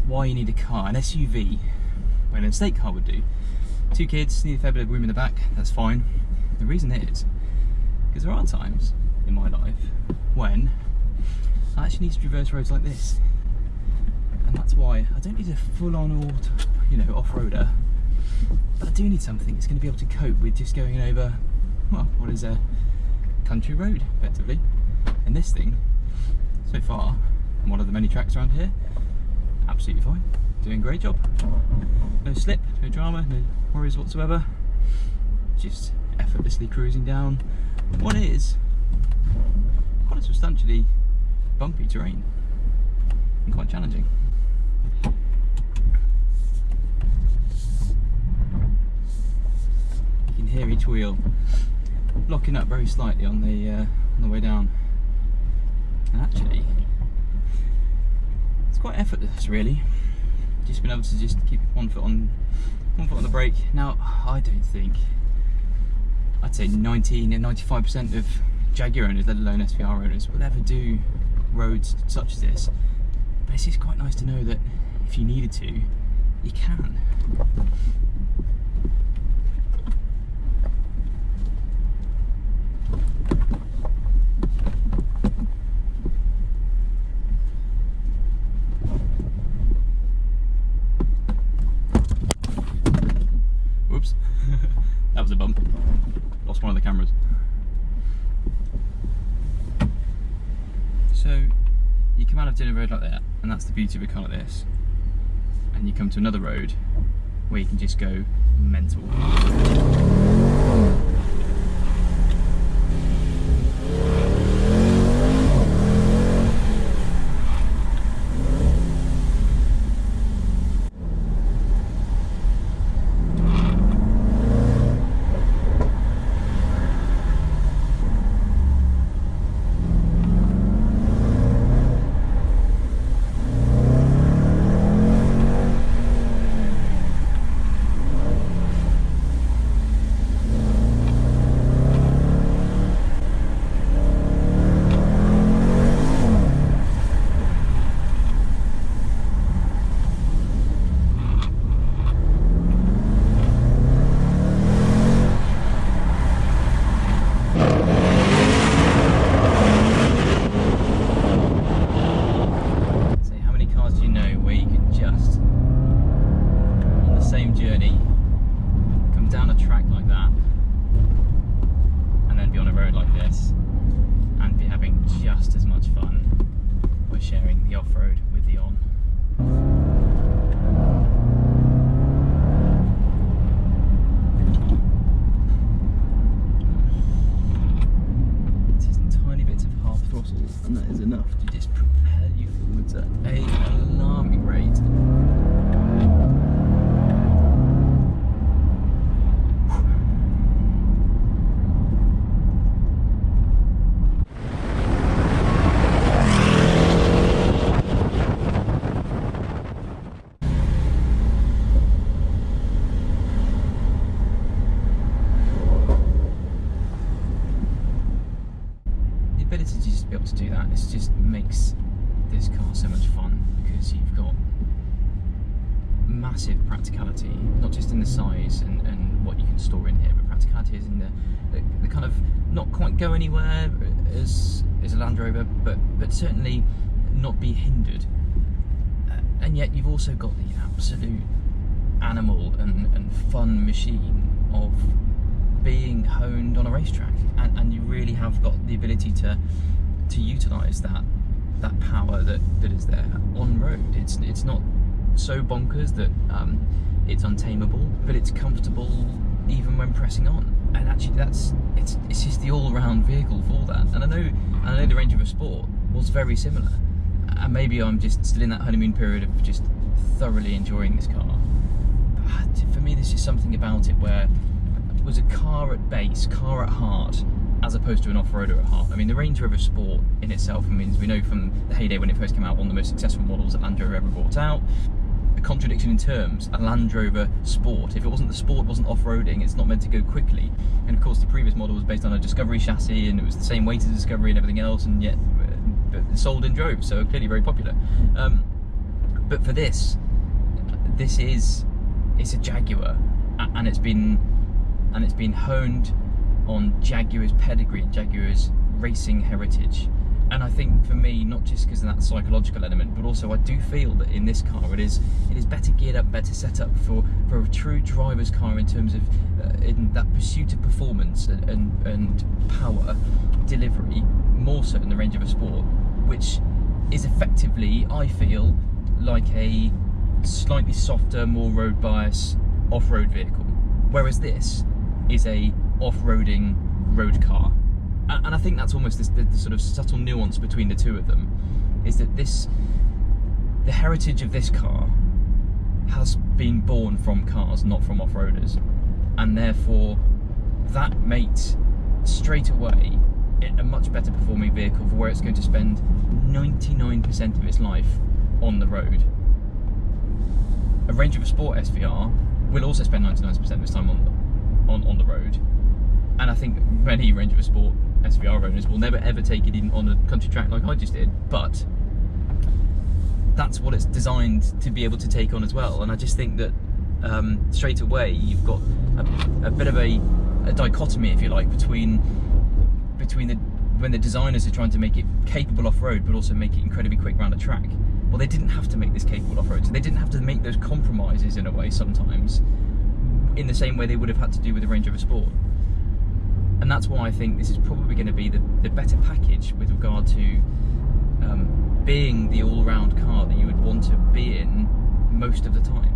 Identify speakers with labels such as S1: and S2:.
S1: why you need a car, an SUV, when an estate car would do. 2 kids, need a fair bit of room in the back, that's fine. The reason is, because there are times in my life when I actually need to traverse roads like this. And that's why I don't need a full-on off-roader, but I do need something that's going to be able to cope with just going over, well, what is a country road, effectively. And this thing, so far, on one of the many tracks around here, absolutely fine, doing a great job. No slip, no drama, no worries whatsoever, just effortlessly cruising down what is quite a substantially bumpy terrain and quite challenging. You can hear each wheel locking up very slightly on the way down, and actually it's quite effortless, really. Just been able to just keep one foot on the brake. Now, I don't think, I'd say 90 and 95% of Jaguar owners, let alone SVR owners, will ever do roads such as this. But it's just quite nice to know that if you needed to, you can. Whoops, that was a bump. Lost one of the cameras. So you come out of Dinner Road like that, and that's the beauty of a car like this. And you come to another road where you can just go mental. And that is enough to just propel you forwards at an alarming rate. To just be able to do that, it just makes this car so much fun, because you've got massive practicality, not just in the size and what you can store in here, but practicality is in the kind of not quite go anywhere as a Land Rover, but certainly not be hindered. And yet you've also got the absolute animal and fun machine of being honed on a racetrack, and you really have got the ability to utilise that power that is there on road. It's not so bonkers that it's untamable, but it's comfortable even when pressing on. And actually, it's just the all-round vehicle for that. And I know the Range Rover Sport was very similar, and maybe I'm just still in that honeymoon period of just thoroughly enjoying this car. But for me, there's just something about it where it was a car at base, car at heart, as opposed to an off-roader at heart. I mean, the Range Rover Sport in itself means, we know from the heyday when it first came out, one of the most successful models that Land Rover ever brought out. A contradiction in terms, a Land Rover Sport. If it wasn't the Sport, it wasn't off-roading, it's not meant to go quickly. And of course, the previous model was based on a Discovery chassis, and it was the same weight as Discovery and everything else, and yet sold and drove, so clearly very popular. But for this it's a Jaguar, and it's been honed on Jaguar's pedigree and Jaguar's racing heritage. And I think for me, not just because of that psychological element, but also I do feel that in this car it is better geared up, better set up for a true driver's car in terms of in that pursuit of performance and power delivery, more so than the Range Rover Sport, which is effectively, I feel, like a slightly softer, more road bias off-road vehicle, whereas this is a off-roading road car. And I think that's almost the sort of subtle nuance between the two of them, is that the heritage of this car has been born from cars, not from off-roaders, and therefore that makes straight away it a much better performing vehicle for where it's going to spend 99% of its life on the road. A Range Rover Sport SVR will also spend 99% of its time on the road, and I think many Range Rover Sport SVR owners will never ever take it in on a country track like I just did, but that's what it's designed to be able to take on as well. And I just think that straight away you've got a bit of a dichotomy, if you like, between when the designers are trying to make it capable off-road but also make it incredibly quick round a track. Well, they didn't have to make this capable off-road, so they didn't have to make those compromises in a way sometimes in the same way they would have had to do with the Range Rover Sport. And that's why I think this is probably going to be the better package with regard to being the all-round car that you would want to be in most of the time.